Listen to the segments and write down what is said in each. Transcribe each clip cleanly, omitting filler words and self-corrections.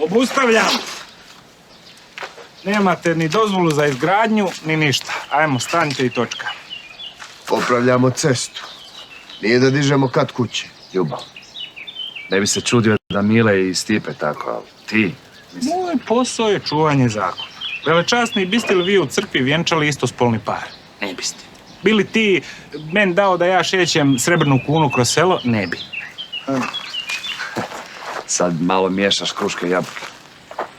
Obustavljam. Nemate ni dozvolu za izgradnju, ni ništa. Ajmo, stanite i točka. Popravljamo cestu. Nije da dižemo kat kuće. Ljubav. Ne bi se čudio da Mile i Stipe tako, ali ti... Moj posao je čuvanje zakona. Velečasni, biste li vi u crkvi vjenčali istospolni par? Ne biste. Bili ti men dao da ja šećem srebrnu kunu kroz selo? Ne bi. Sad malo miješaš kruške i jabuke.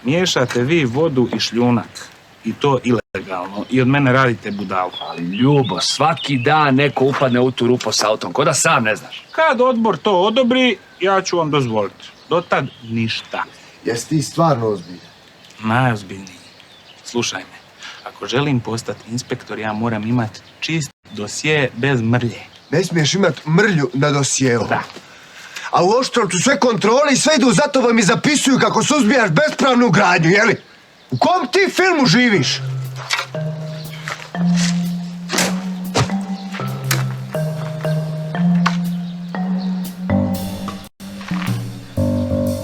Miješate vi vodu i šljunak. I to ilegalno. I od mene radite budalu. Ali Ljubo, svaki dan neko upadne u tu rupu s autom, ko da sam ne znaš. Kad odbor to odobri, ja ću vam dozvoliti. Dotad ništa. Jesi ti stvarno ozbiljan? Najozbiljniji. Slušaj me. Ako želim postati inspektor, ja moram imati čist dosje bez mrlje. Ne smiješ imat mrlju na dosjeu. Da. A u Oštrovcu sve kontrole i sve idu za tobom i zapisuju kako suzbijaš bespravnu gradnju, jeli? U kom ti filmu živiš?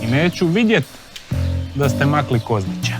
I neću vidjet da ste makli Kozlića.